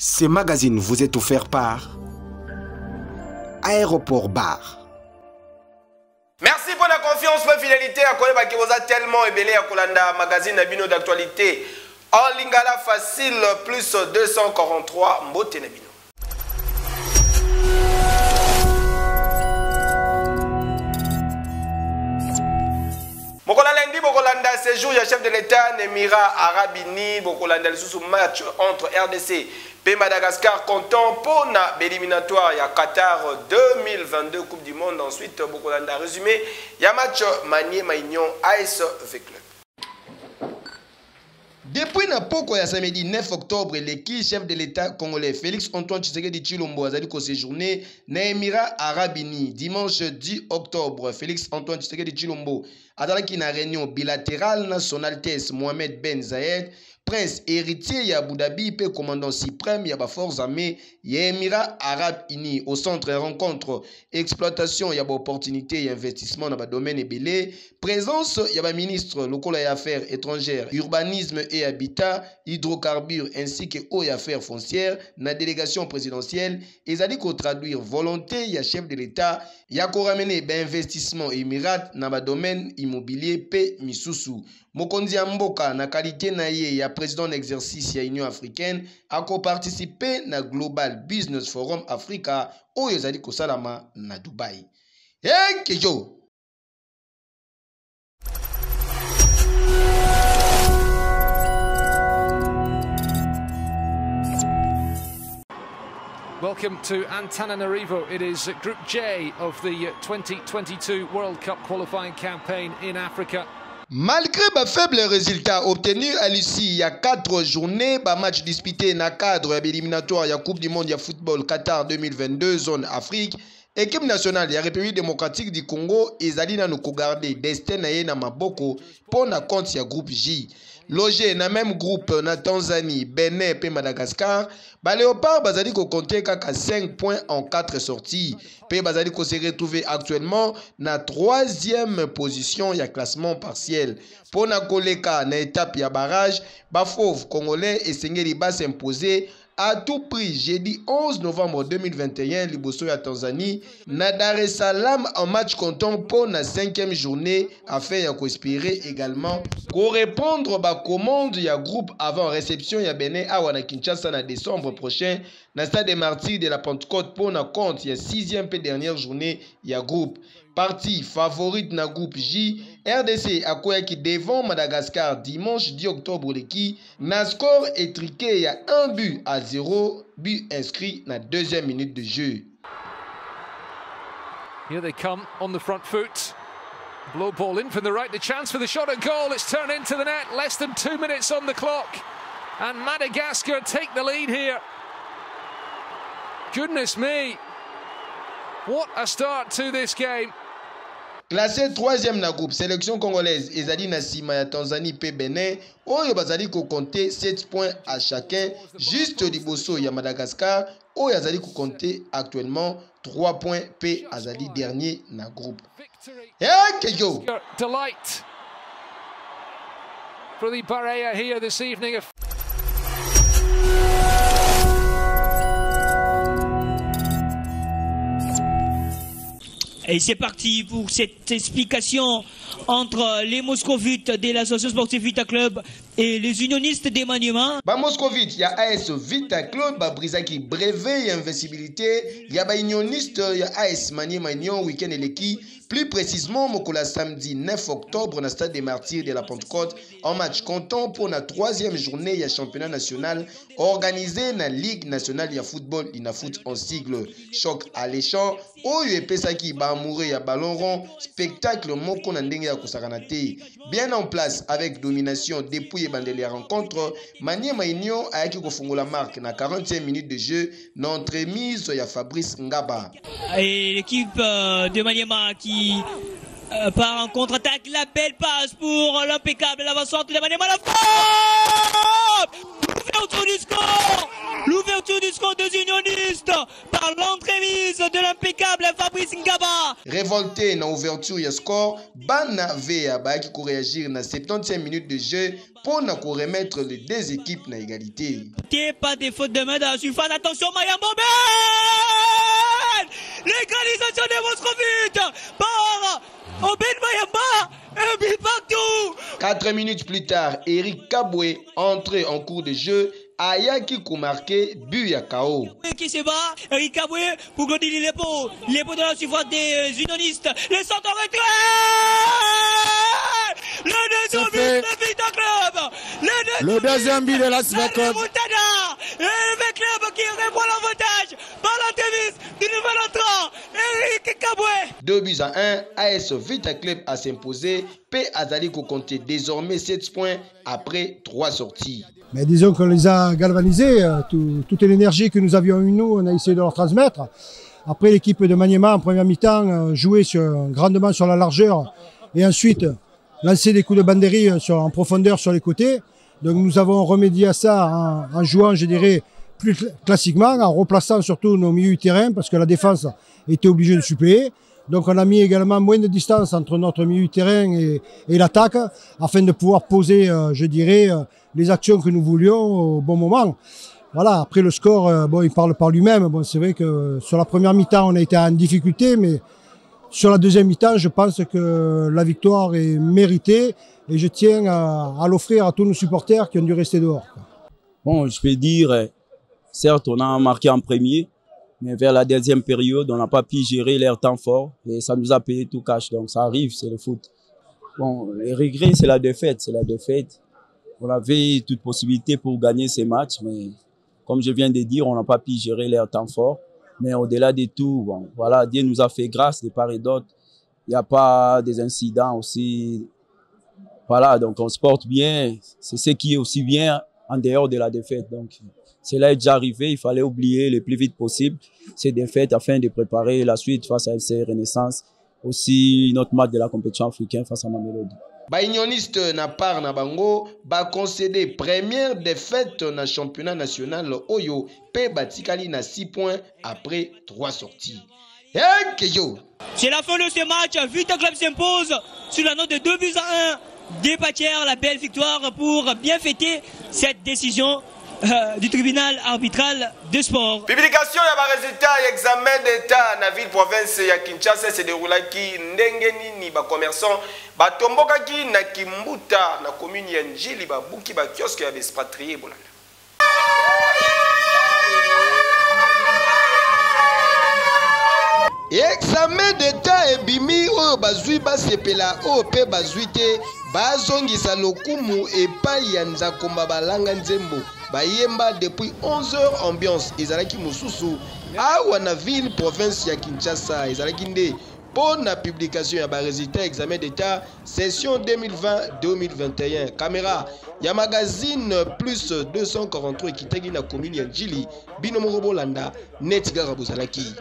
Ce magazine vous est offert par Aéroport Bar. Merci pour la confiance, pour la fidélité. À quoi vous a tellement ébélé à Kolanda, magazine Nabino d'actualité. En lingala facile, plus 243, Mbote Nabino. Bokolanda, Bokolanda, séjour, il y a chef de l'État, Émirats Arabes Unis, Bokolanda, le sous match entre RDC et Madagascar, comptant pour l'éliminatoire, il y a Qatar 2022, Coupe du Monde. Ensuite, Bokolanda, résumé, il y a match Manier Maignon, AS V-Club. Depuis Napoko ya samedi 9 octobre, l'équipe chef de l'État congolais Félix Antoine Tshisekedi Tshilombo a dit que séjourné dans les Émirats Arabes Unis. Dimanche 10 octobre, Félix Antoine Tshisekedi Tshilombo a dit une réunion bilatérale dans son Altesse Mohamed Ben Zayed, prince héritier ya Abu Dhabi et commandant suprême ya forces armées ya Émirats Arabes Unis. Au centre de rencontre, exploitation ya opportunité et investissement dans le domaine ébélé, présence ya ministre local des affaires étrangères, urbanisme et habitat, hydrocarbures ainsi que eau et affaires foncières na délégation présidentielle. Et ali ko traduire volonté ya chef de l'État ya ko ramener investissement Émirats na ba domaine immobilier pe misusu. Mokonzi ya mboka na qualité na ye ya président d'exercice ya Union africaine a co-participé na Global Business Forum Africa oyo ezali kosalama na Dubai. Hey, kejo! Welcome to Antananarivo. It is Group J of the 2022 World Cup qualifying campaign in Africa. Malgré les faibles résultats obtenus à l'issue, il y a 4 journées, match disputé dans le cadre de l'éliminatoire de la Coupe du Monde de football Qatar 2022, zone Afrique. Équipe nationale de la République démocratique du Congo, ils ont gardé destin na maboko pour na compte ya groupe J. Logé dans le même groupe na Tanzanie, Bénin et Madagascar, Léopard bazali ko compter qu'à 5 points en 4 sorties. Pe bazali ko se retrouver actuellement na 3e position ya classement partiel. Pour na koleka na étape ya barrage, Bafov congolais et Sengeli va s'imposer à tout prix jeudi 11 novembre 2021, Liboso ya Tanzanie, na Dar es Salaam en match comptant pour la 5e journée afin ya espérer également correspondre à commande ya groupe avant réception ya Bénin à na Kinshasa na décembre prochain na stade des Martyrs de la Pentecôte pour na compte ya 6e et dernière journée ya groupe. Partie favorite na groupe J, RDC a qui devant Madagascar dimanche 10 octobre l'équipe. Na score étriqué, il y a 1-0, but inscrit na 2e minute de jeu. Here they come on the front foot. Blow ball in from the right, the chance for the shot at goal. It's turned into the net, less than 2 minutes on the clock. And Madagascar take the lead here. Goodness me, what a start to this game. Classé 3e na groupe, sélection congolaise, Ezali Nassima ya Tanzanie pe Bénin, Oyo bazali ko compter 7 points à chacun, juste Liboso ya Madagascar, Oyo azali ko compter actuellement 3 points pe azali dernier na groupe. Hey, Kejo! Delight for the Barea here this evening. Et c'est parti pour cette explication entre les moscovites de l'association sportive Vita Club et les unionistes des Maniema. Moscovite, il y a AS Vita Club, Brisaki brevet et invincibilité. Il y a unioniste, il y a AS Maniema Union, week-end et l'équipe. Plus précisément, Mokola samedi 9 octobre, dans le stade des Martyrs de la Pentecôte, en match comptant pour la 3e journée du championnat national organisé dans la Ligue nationale de football, Inafoot en sigle. Choc alléchant, Oyo et Pesaki, Bamouré, ballon rond, spectacle Moko Nandenge ya Kosaranate. Bien en place avec domination depuis la rencontre, Maniema Union a été au la marque na 40e minute de jeu, n'entremise ya Fabrice Ngaba. Et l'équipe de Maniema qui part en contre-attaque, la belle passe pour l'impeccable l'avant-centre de Maniema, la frappe! L'ouverture du score des unionistes par l'entremise de l'impeccable Fabrice Ngaba. révolté dans l'ouverture du score, Bana Vea qui réagir dans 75 minutes de jeu pour remettre les deux équipes dans l'égalité. Pas des fautes de main dans la surface. Attention, Mayamba Ben! L'égalisation des Moscovites par Oben Mayamba! Un but partout! 4 minutes plus tard, Eric Kabwe entré en cours de jeu. Ayaki qui marqué but ya KO. Qui se bat, Eric Kabwe pour Godili Lepo dans la surface des unionistes. Le centre en retrait! Le deuxième but de Vita Club! Le deuxième but de la Svetov. Et le club qui revoit l'avantage par la tennis du nouvel entrant, Eric Kabwe. 2 buts à 1, AS Vita Club a s'imposé. P. Azali qui comptait désormais 7 points après 3 sorties. Mais disons qu'on les a galvanisés, toute l'énergie que nous avions eu nous, on a essayé de leur transmettre. Après l'équipe de Maniema en première mi-temps jouait grandement sur la largeur et ensuite lançait des coups de banderie en profondeur sur les côtés. Donc nous avons remédié à ça en jouant, je dirais, plus classiquement, en replaçant surtout nos milieux du terrain parce que la défense était obligée de suppléer. Donc on a mis également moins de distance entre notre milieu du terrain et l'attaque afin de pouvoir poser, je dirais, les actions que nous voulions au bon moment. Voilà, après le score, bon, il parle par lui-même. Bon, c'est vrai que sur la première mi-temps, on a été en difficulté, mais sur la deuxième mi-temps, je pense que la victoire est méritée et je tiens à l'offrir à tous nos supporters qui ont dû rester dehors. Bon, je peux dire, certes, on a marqué en premier, mais vers la deuxième période, on n'a pas pu gérer l'air temps fort et ça nous a payé tout cash. Donc ça arrive, c'est le foot. Bon, les regrets, c'est la défaite, On avait toute possibilité pour gagner ces matchs, mais comme je viens de dire, on n'a pas pu gérer l'air temps fort. Mais au-delà de tout, bon, voilà, Dieu nous a fait grâce de part et d'autre. Il n'y a pas des incidents aussi. Voilà, donc on se porte bien. C'est ce qui est aussi bien en dehors de la défaite. Donc, cela est déjà arrivé. Il fallait oublier le plus vite possible ces défaites afin de préparer la suite face à FC Renaissance. Aussi, notre match de la compétition africaine face à Mamelodi. Baïnioniste na part na bango ba concédé première défaite dans le championnat national Oyo P batikali na 6 points après 3 sorties. C'est la fin de ce match. Vita Club s'impose sur la note de 2 buts à 1. Dépatière la belle victoire pour bien fêter cette décision du tribunal arbitral de sport. Publication ya ba résultat ya examen d'état na ville province ya Kinshasa se déroulaki ndenge nini ba commerçant ba tombokaki na Kimbuta na commune ya Njili ba buki ba kiosque ya expatrié bolanda. Examen d'état ebimi oyo bazui basepela oyo pe bazui te bazongisa lokumu epai ya Nzakomba balanga nzembo bayemba depuis 11h ambiance ezalaki mususu awa na ville province ya Kinshasa ezalaki nde pour la publication ya ba résultat examen d'état session 2020-2021 caméra ya magazine plus 243 kitagi na commune ya Njili bino moko bolanda net gara bozalaki.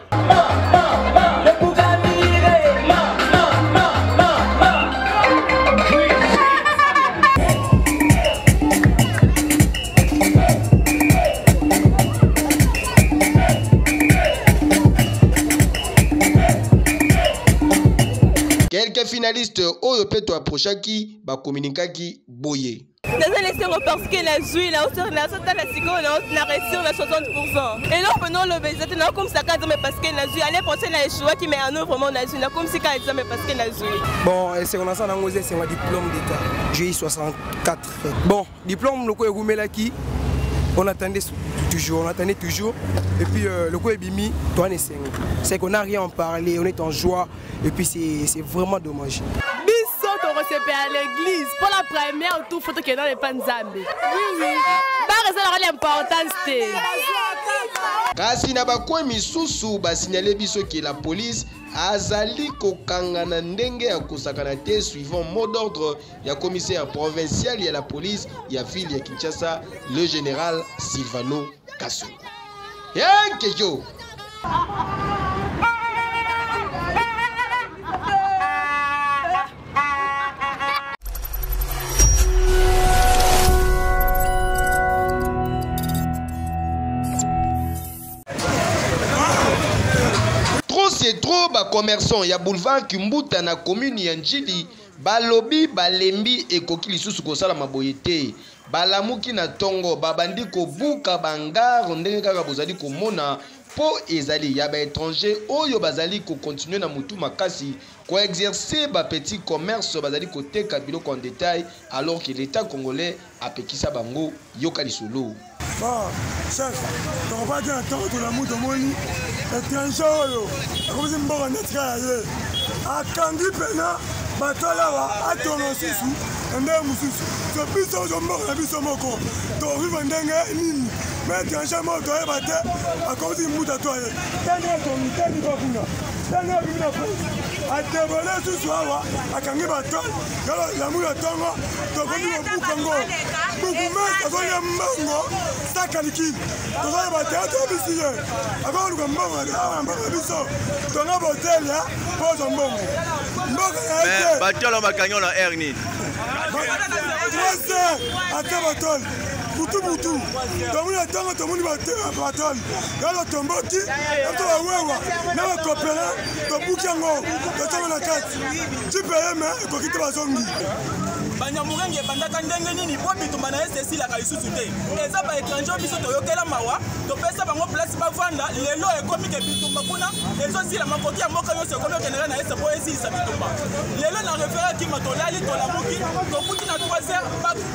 Quelques finalistes oyo peto approchaki ba communicaki boye. Parce que la joué, la hauteur, la sauté, la sigo, la réussite, la 60%. Et là, pendant le baiser, on a comme ça, mais parce qu'elle a joué. Allez, penser la échoué qui met en œuvre vraiment la joué. Comme si elle a mais parce qu'elle a joué. Bon, c'est qu'on a ça dans le c'est un diplôme d'État. J'ai eu 64. Bon, diplôme, le coup est roumé là qui. On attendait toujours. Et puis le coup est bimi, toi, c'est qu'on n'a rien parlé, on est en joie. Et puis c'est vraiment dommage. On recevait à l'église pour la première tout photo qui est dans les Panzambi. Oui. Pas raison l'importance. Kasi na bakwe misusu ba signaler biso que la police azali kokanga na ndenge ya kosakana te suivant mot d'ordre ya commissaire provincial ya la police ya ville ya Kinshasa le général Silvano Kasongo. Kejo. c'est trop ba commerçant ya boulevard Kimbuta na commune ya Njili balobi balembi ekoki lisusu kosala maboyete balamuki na tongo babandi kobuka bangaro ndenge kaka bozali komona po ezali ya ba étranger oyo bazali ko continuer na mutu makasi ko exercer ba petit commerce bazali koteka biloko en détail alors que l'état congolais apekisa bango yoka lisolo. Bon, chef, on va dire attendre de la moto moni étranger oyo akozi mboka netika ye akangi pena batala atono susu ende mususu so biso zo mboka na biso moko to viva ndenge nini mais étranger moto e bate akozi mbuta to ye tanga to mitani ko kuna tanga bina ko atebole susu awa akangi bato yalo la mu ya tongo to ko ni buka ngo buku ma ko ya mbango sakaliki to za bate to bisiye akolu ko mbango awa mbango biso to na hotel ya po zo mbongo mboka ya batolo makanyo na air nini Atabatol, Butu, Tomuna Tanga Tomuni Batol, Yalo Tomboti, Yatoa, Nava Copera, Tobukango, Totamana Cat, TPM, Kokita Bazongi. Banyamurenge bandaka ndenge nini po bituma na SSI la kaisusu te eza ba étranger biso toyokela mawa topesa bango place bavanda lelo ekomi ke bitumba kuna ezosila makoki ya mboka nyonso ekomi okendela na ese po esisa bitumba lelo na refera ki matolali tolamuki tokuti na 3h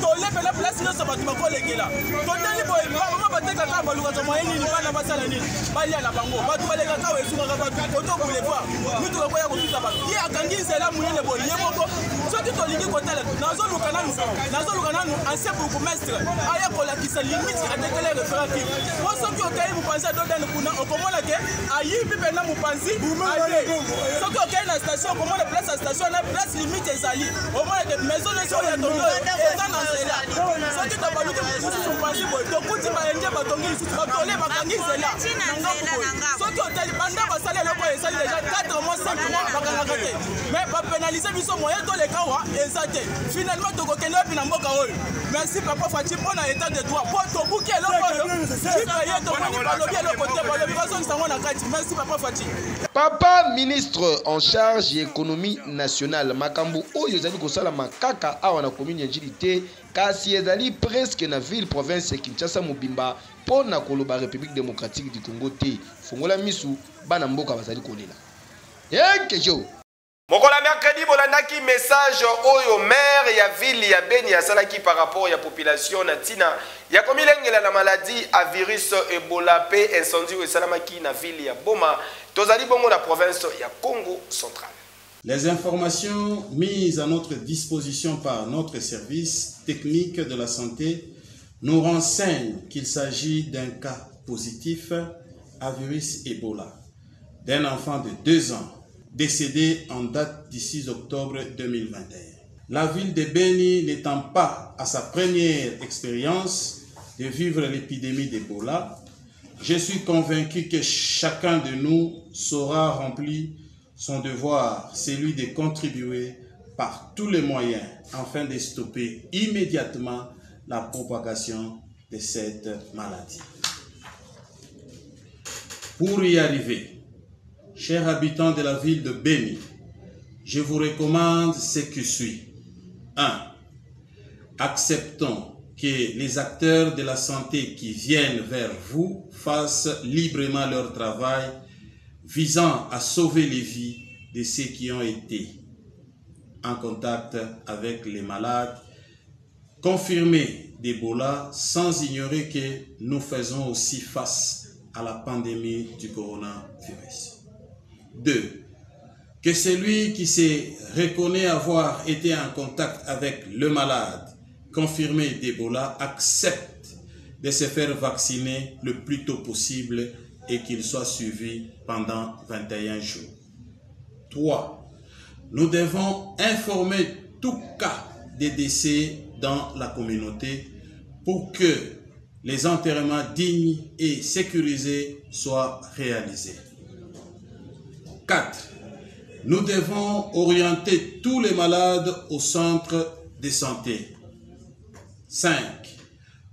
tolepela place nyonso bato bakolekela totali boye bama batekaka baluka moye nini bana basala nini balia na bango bato balekaka wezungaka bato koto boulevard mituka koya kotuta bato ye akangi nzela munene boye ye moko soki tolingi kotala nazoluka nanu ancien bourgmestre aya kolakisa limite atekele référative po soki okei mopanzi adodani kuna okomona ke ayibi mpena mopanzi soki okei na station okomona place ya station na place limite ezali omona ke maison nyonso oyo yatongi eza na nzela soki tobaluki mosusu mopanzi boye tokuti baenje batongi lisusu batole bakangi nzela na ngambu boye soki otali banda basali eloko oyo esali deja 4 mois 5 mois bakangaka te mais bapénalize biso moyen toleka wa eza te finalement tokokende wapi na mboka oyo merci papa Fachi mpona état de droit po tobuki eloko oyo tipaye tomoni balobi eloko te balobi bazongisango na kati merci papa Fachi. Papa ministre en charge ya économie nationale makambo oyo ezali kosalama kaka awa na commune ya Njili te kasi ezali presque na ville province ya Kinshasa mobimba mpona koloba République démocratique du Congo te fongola misu bana mboka bazali kolela yekejo. Mokola mercredi bolandaki message oyo maire ya ville ya Beni asalaki par rapport ya population na tina ya komilengela na maladie à virus Ebola pe incendie esalamaki na ville ya Boma tozali bongo na province ya Congo central. Les informations mises à notre disposition par notre service technique de la santé nous renseignent qu'il s'agit d'un cas positif à virus Ebola d'un enfant de 2 ans décédé en date du 6 octobre 2021. La ville de Beni n'étant pas à sa première expérience de vivre l'épidémie d'Ebola, je suis convaincu que chacun de nous saura remplir son devoir, celui de contribuer par tous les moyens afin de stopper immédiatement la propagation de cette maladie. Pour y arriver, chers habitants de la ville de Beni, je vous recommande ce qui suit. 1. Acceptons que les acteurs de la santé qui viennent vers vous fassent librement leur travail visant à sauver les vies de ceux qui ont été en contact avec les malades confirmés d'Ebola sans ignorer que nous faisons aussi face à la pandémie du coronavirus. 2. Que celui qui se reconnaît avoir été en contact avec le malade confirmé d'Ebola accepte de se faire vacciner le plus tôt possible et qu'il soit suivi pendant 21 jours. 3. Nous devons informer tout cas de décès dans la communauté pour que les enterrements dignes et sécurisés soient réalisés. 4. Nous devons orienter tous les malades au centre de santé. 5.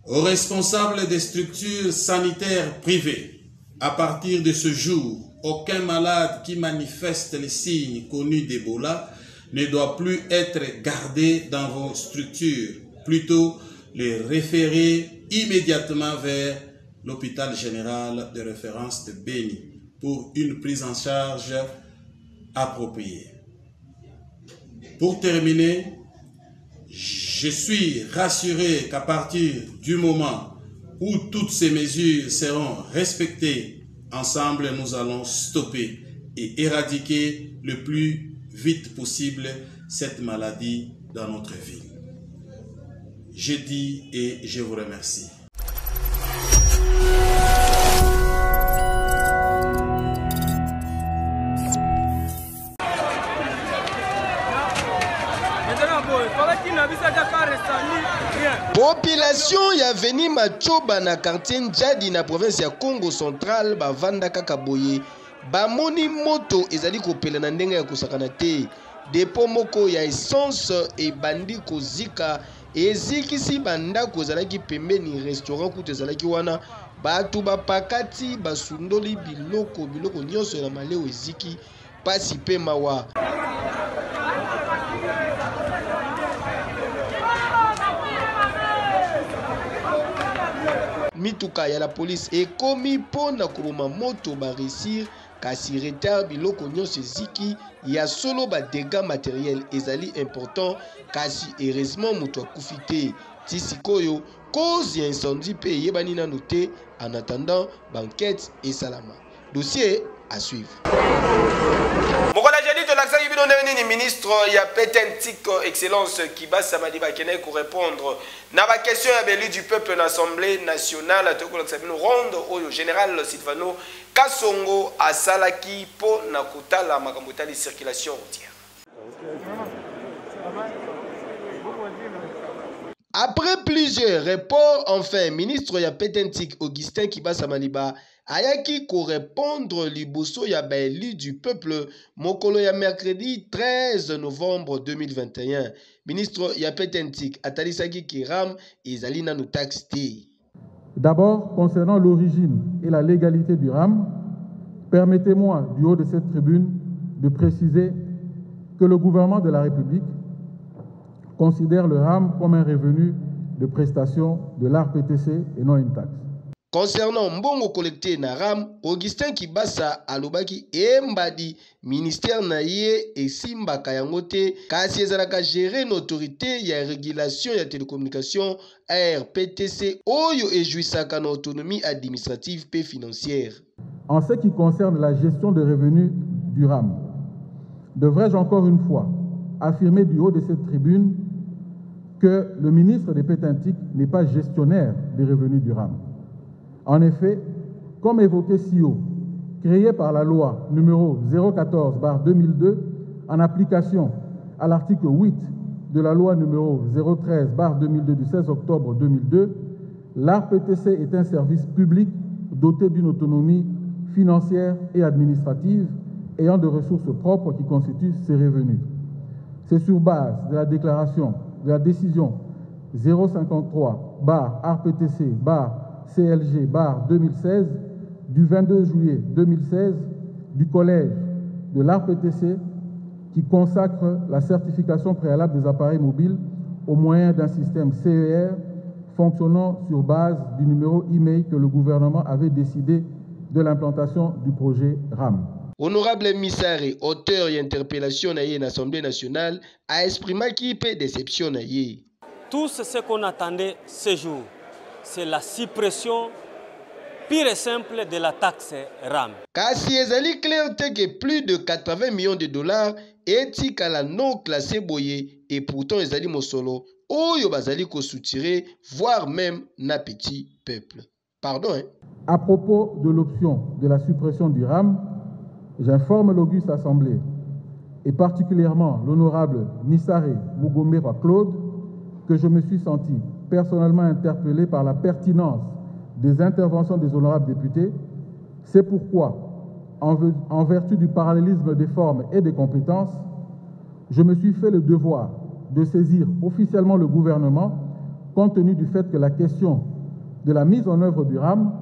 Aux responsables des structures sanitaires privées À partir de ce jour, aucun malade qui manifeste les signes connus d'Ebola ne doit plus être gardé dans vos structures. Plutôt, les référer immédiatement vers l'hôpital général de référence de Beni pour une prise en charge appropriée. Pour terminer, je suis rassuré qu'à partir du moment où toutes ces mesures seront respectées, ensemble nous allons stopper et éradiquer le plus vite possible cette maladie dans notre ville. Je dis et je vous remercie. Population ya veni Machoba na quartier Njadi na province ya Congo Central bavanda kaka boye bamoni moto ezali kopela na ndenge ya kosakana te depo moko ya essence ebandi kozika ezikisi bandako ezalaki pembeni restaurant kutu ezalaki wana batu bapakati basundoli biloko nyonso ya maleo eziki pasi pe mawa. Mituka ya la police ekomi pona koboma moto ba réussir kasi retard biloko nyonso eziki ya solo ba dégâts matériels ezali important kasi heureusement moto akufi te ti sikoyo cause ya incendie pe yebani nanu te en attendant banquette et salama dossier à suivre. Mokola Jadi de l'accent Ibino Neni ministre ya Petentik excellence qui bas samedi bakene pour répondre na ba question ya belu du peuple en assemblée nationale to ko sabino ronde au général Silvano Kasongo asalaki po na kutala makambo tali circulation routière. Après plusieurs reports, enfin, ministre ya Petentik Augustin Kibasa Maliba ayaki ko répondre liboso ya baélu du peuple mokolo ya mercredi 13 novembre 2021. Ministre ya Petentik atalisaki kiram ezali nanu taxe te. D'abord, concernant l'origine et la légalité du RAM, permettez-moi du haut de cette tribune de préciser que le gouvernement de la République considère le RAM comme un revenu de prestation de l'ARPTC et non une taxe. Concernant mbongo collecté na RAM, Augustin Kibasa alobaki embadi ministère na ye esimbaka yango te kasi ezalaka gérer une autorité ya régulation ya télécommunication ARPTC oyo ejouissaka na autonomie administrative et financière. En ce qui concerne la gestion des revenus du RAM, devrais-je encore une fois affirmer du haut de cette tribune que le ministre de Petentik n'est pas gestionnaire des revenus du RAM. En effet, comme évoqué si haut, créé par la loi numéro 014/2002 en application à l'article 8 de la loi numéro 013/2002 du 16 octobre 2002, l'ARPTC est un service public doté d'une autonomie financière et administrative ayant des ressources propres qui constituent ses revenus. C'est sur base de la déclaration de la décision 053/RPTC/CLG/2016 du 22 juillet 2016 du Collège de l'ARPTC qui consacre la certification préalable des appareils mobiles au moyen d'un système CER fonctionnant sur base du numéro e-mail que le gouvernement avait décidé de l'implantation du projet RAM. Honorable Missare, auteur et interpellation à l'Assemblée nationale, a exprimé qui peut déception. Tout ce qu'on attendait ce jour, c'est la suppression pure et simple de la taxe RAM. Kasi ezali clair que plus de 80 millions de dollars est à la non classée boye et pourtant ezali mosolo oyo bazali ko soutirer voire même na petit peuple. Pardon. À propos de l'option de la suppression du RAM, j'informe l'auguste Assemblée et particulièrement l'honorable Missare Mugomera Claude que je me suis senti personnellement interpellé par la pertinence des interventions des honorables députés. C'est pourquoi, en vertu du parallélisme des formes et des compétences, je me suis fait le devoir de saisir officiellement le gouvernement compte tenu du fait que la question de la mise en œuvre du RAM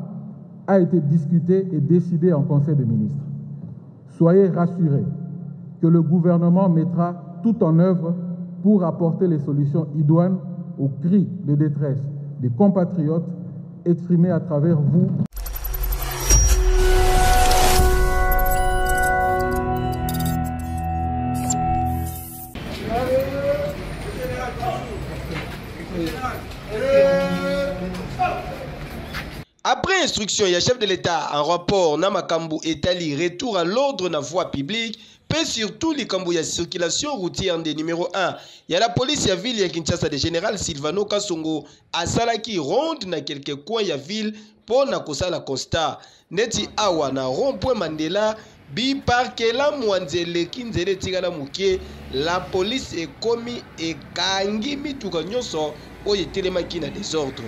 a été discuté et décidé en Conseil des ministres. Soyez rassurés que le gouvernement mettra tout en œuvre pour apporter les solutions idoines aux cris de détresse des compatriotes exprimés à travers vous. Après instruction, il y a chef de l'État en rapport Namakambu Etali retour à l'ordre na voie publique, puis surtout les Kambu ya circulation routière des numéro 1. Il y a la police ya ville ya Kinshasa de général Silvano Kasongo à Salaki ronde na quelques coins ya ville pour na kosala constat. Neti awa na rond-point Mandela bi parkela mwanzele kinzele tigala muke la police est commis et kangi mituka nyonso oye telemaki na désordre.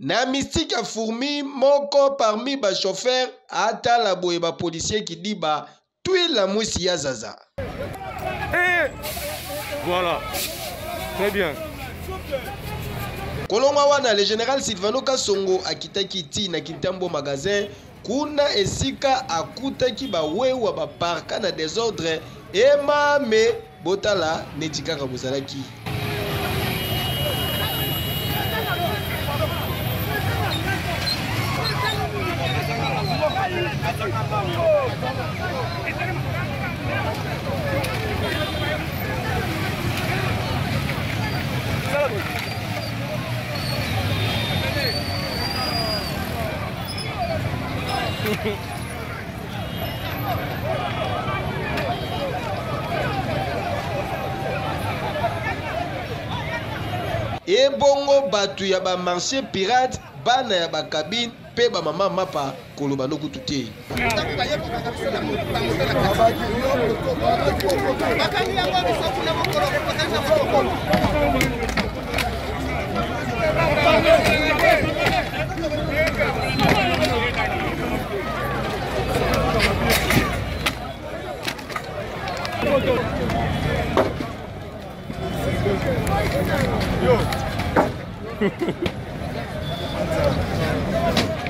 Na mystique a fourmi moko parmi ba chauffeur ata la boye ba policier qui dit ba tuer la mousse ya zaza. Voilà, très bien. Kolonga wana le général Silvano Kasongo akitaki ti na Kintambo magasin kuna esika akutaki ba wewa ba parka na désordre emame botala netikaka bozalaki. Et bongo batu ya ba marché pirate bana ya ba cabine pe ba mama mapa koloba no kututé.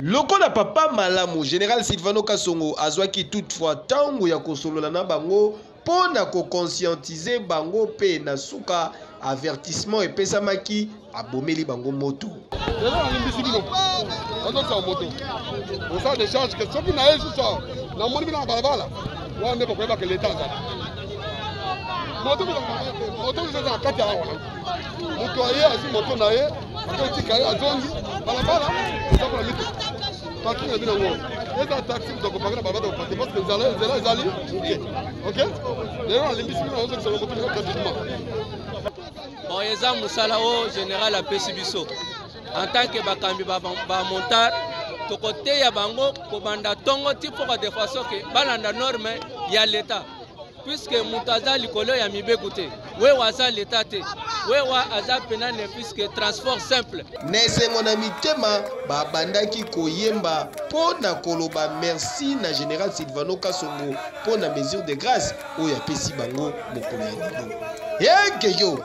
Lokola papa malamu général Silvano Kasongo azwaki toutefois tango ya kosolola na bango pona ko conscientiser bango pe na suka avertissement epesamaki abomeli bango moto. On sort des charges que ce qui n'a pas ça. La monnaie dans balabala. On ne peut pas que l'État ça. Moto c'est dans 4 ans. Moto aye asi moto na ye, moto tikaya azongi balabala. Ça pour la mito. Parking na bino ngo. Eza taxi donc pas na balabala parce que zala zali. OK? D'ailleurs l'imbici na ozo que ça moto na gratuitement. Bon eza musala o général apesi biso. En tant que bakambi ba montar to côté ya bango ko banda tongo tipo de façon que balanda norme ya l'état puisque mutaza likolo ya mibekute we waza l'état te we wa aza penane puisque transport simple nesengo na mitema ba bandaki koyemba pona koloba merci na général Silvano Kasongo pona mesure de grâce oya pesi bango mokolo ya lelo yekeyo.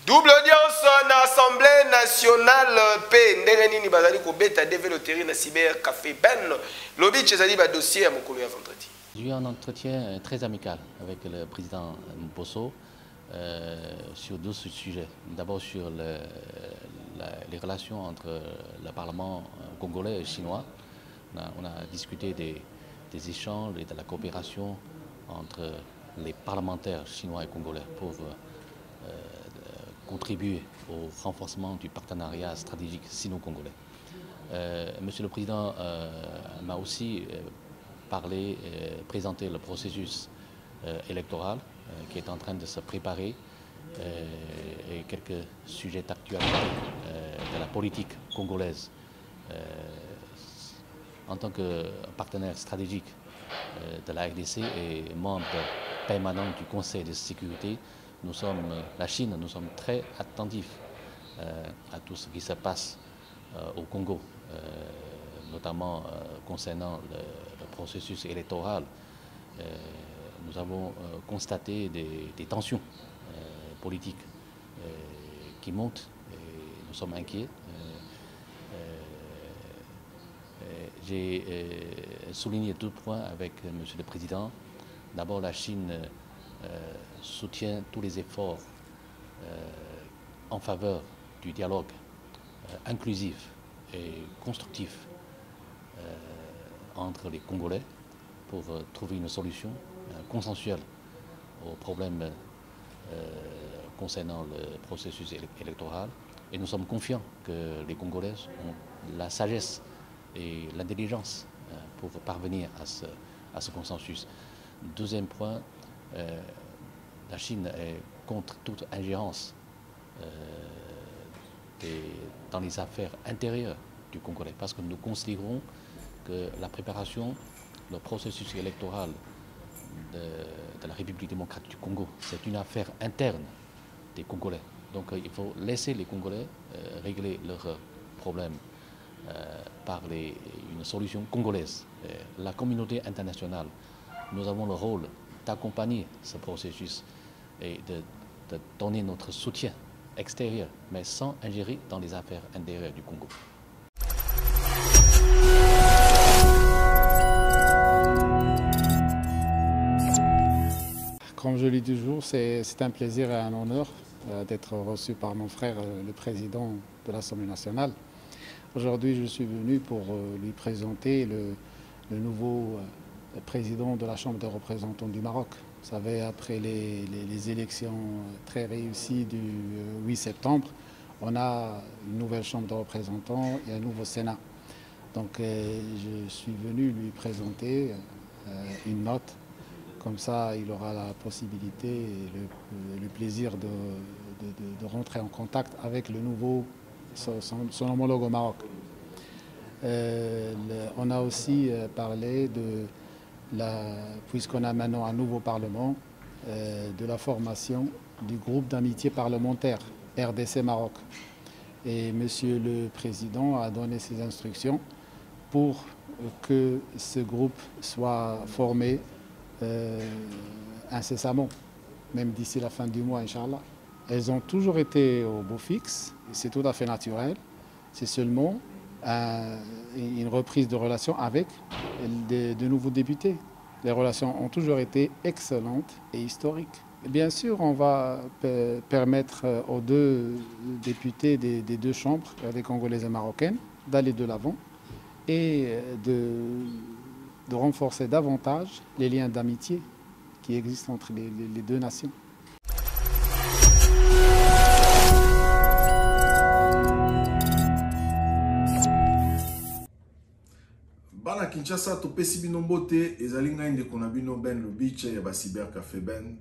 Double audience na Assemblée nationale P ndenge nini bazali ko beta devant le terrain na cyber café Ben lobi chezali ba dossier à mokolo ya vendredi. J'ai eu un entretien très amical avec le président Mbosso sur deux sujets. D'abord sur les relations entre le Parlement congolais et chinois. On a discuté des échanges et de la coopération entre les parlementaires chinois et congolais pour contribuer au renforcement du partenariat stratégique sino-congolais. Monsieur le Président m'a aussi parlé, présenté le processus électoral qui est en train de se préparer et quelques sujets d'actualité de la politique congolaise. En tant que partenaire stratégique de la RDC et membre permanent du Conseil de sécurité, la Chine, nous sommes très attentifs à tout ce qui se passe au Congo, notamment concernant le processus électoral. Nous avons constaté des tensions politiques qui montent et nous sommes inquiets. J'ai souligné deux points avec M. le Président. D'abord, la Chine soutient tous les efforts en faveur du dialogue inclusif et constructif entre les Congolais pour trouver une solution consensuelle aux problèmes concernant le processus électoral. Et nous sommes confiants que les Congolais ont la sagesse et l'intelligence pour parvenir à ce consensus. Deuxième point, la Chine est contre toute ingérence dans les affaires intérieures du Congolais, parce que nous considérons que la préparation, le processus électoral de la République démocratique du Congo, c'est une affaire interne des Congolais. Donc il faut laisser les Congolais régler leurs problèmes par une solution congolaise. La communauté internationale, nous avons le rôle d'accompagner ce processus et de donner notre soutien extérieur, mais sans ingérer dans les affaires intérieures du Congo. Comme je le dis toujours, c'est un plaisir et un honneur d'être reçu par mon frère, le président de l'Assemblée nationale. Aujourd'hui, je suis venu pour lui présenter le nouveau président de la Chambre des représentants du Maroc. Vous savez, après les élections très réussies du 8 septembre, on a une nouvelle Chambre de représentants et un nouveau Sénat. Donc je suis venu lui présenter une note. Comme ça, il aura la possibilité et le plaisir de rentrer en contact avec le nouveau, son homologue au Maroc. On a aussi parlé puisqu'on a maintenant un nouveau Parlement, de la formation du groupe d'amitié parlementaire RDC-Maroc. Et Monsieur le Président a donné ses instructions pour que ce groupe soit formé incessamment, même d'ici la fin du mois, Inch'Allah. Elles ont toujours été au beau fixe, c'est tout à fait naturel. C'est seulement une reprise de relations avec de nouveaux députés. Les relations ont toujours été excellentes et historiques. Bien sûr, on va permettre aux deux députés des deux chambres, des Congolaises et marocaines, d'aller de l'avant et de renforcer davantage les liens d'amitié qui existent entre les deux nations. Bana Kinshasa topesi bino mbote ezali ngai ndeko na bino Ben Lobich ya ba Cyber Café Ben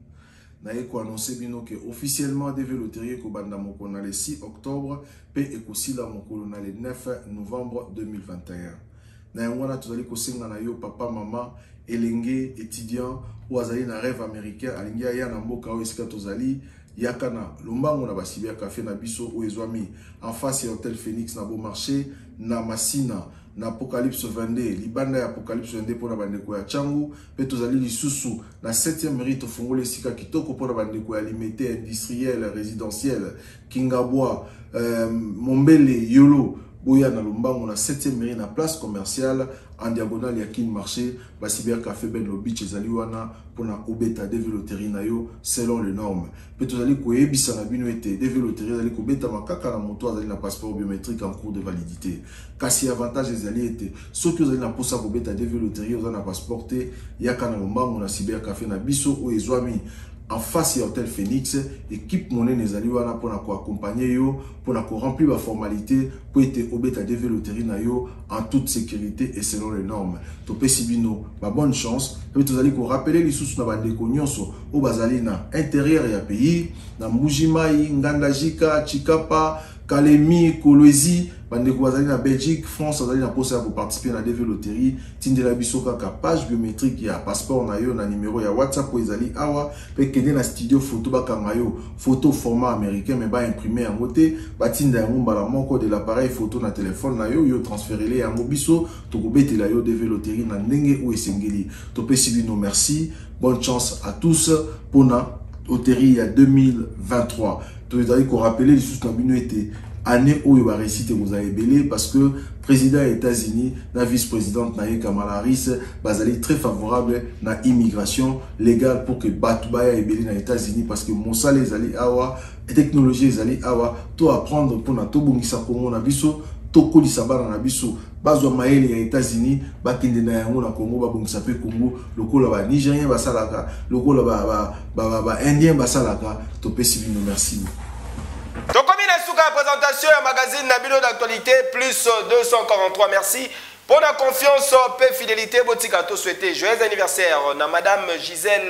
na eko annoncer bino que officiellement deve loterie ko banda mokolo le 6 octobre pe ekosila mokolo na le 9 novembre 2021. Na yango tozali kosenga na yo papa mama elenge étudiant ou azali na rêve américain alingi ya na mboka o esika tozali yakana lombango na ba Cyber Café na biso o ezwami en face ya Hôtel Phoenix na Beau Marché na Masina na Apocalypse 22 libanda ya Apocalypse 22 pour na bandeko ya Changu pe tozali lisusu na 7e mérite fongole sika kitoko pour na bandeko ya limité industriel résidentiel Kingabwa Mombele Yolo boya na lombango na 7e mérite na place commerciale en diagonale ya Kin Marché ba Cyber Café Ben Lobich ezali wana pona obeta deve loterie na yo selon les normes pe tozali koyebisa na bino ete deve loterie ezali kobeta makaka na moto azali na passeport biométrique en cours de validité kasi avantage ezali ete soki ozali na posa kobeta deve loterie ozali na passeport te yaka na lombango na Cyber Café na biso o ezwami en face à Hôtel Phoenix, équipe monnaie nezali wana pour accompagner yo, pour remplir la formalité, pour être obéta deve loterie na yo en toute sécurité et selon les normes. Topé sibino, ba bonne chance. Et vous allez rappeler les sous na bandeko nyonso au bazali na intérieur ya pays, na Mbujimai, Ngandajika, Chikapa, Kalemi, Kolwezi, bandeko bazali na Belgique, France azali na posa pour participer na DV Loterie, tindela biso kaka page biométrique ya passeport na yo na numéro ya WhatsApp po ezali awa, pe kende na studio photo bakanga yo, photo format américain mais ba imprimer yango te, batinda yango mbala moko de l'appareil photo na téléphone na yo, yo transférele yango biso, tokobetela yo DV Loterie na ndenge ou esengeli. Topesi bino merci, bonne chance à tous pour na Loterie à 2023. Tout le qu'on rappelait les sous bino était année où il va réciter vous avez belé parce que président des États-Unis, la vice-présidente Naye Kamala Harris, basali très favorable na immigration légale pour que Batubaya et belé dans les États-Unis parce que mon salaire les allés awa, technologie les allés awa, tout apprendre pour na tout bongisa Congo na biso, tout kolisa bana na biso, bazwa maele ya États-Unis, bakinde na yango na Congo ba bongisa pe Congo, lokola ba Nigérien basalaka, lokola ba Indien basalaka, to pesi bino merci. Donc, comme il est sous la présentation du magazine Nabino d'actualité, plus 243, merci. Pour la confiance et fidélité, Botikato souhaité joyeux anniversaire à Madame Gisèle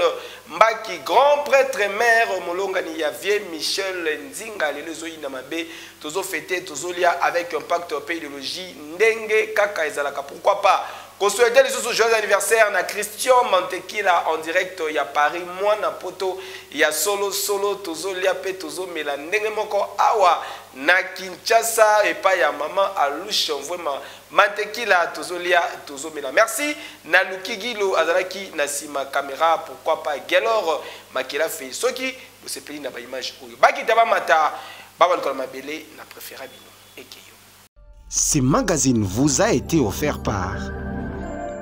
Mbaki, grand prêtre mère Molongani Yavie, Michel Nzinga, les Zoï Namabe, Tozo fêté, Tozo lia avec un pacte au pays de logis, Ndenge Kaka Ezalaka. Pourquoi pas? Qu'on souhaite les joyeux anniversaire à Christian Mantequila en direct, il y a Paris, moi na poto, il y a solo, Tozo Liape, Tozo Mela, Ndenge Moko Awa, na Kinshasa, et pas ya maman Alouche, vraiment, Mantequila, Tozo Lia, Tozo Mela. Merci, na Lukigilo, Azalaki, Nasima Caméra, pourquoi pas, Gelor, Makela fait, ce qui, vous se payez na ba image, Baki Taba Mata, Babal Kolmabele, na préférable, Ekeyo. Ce magazine vous a été offert par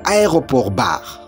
Aéroport Bar.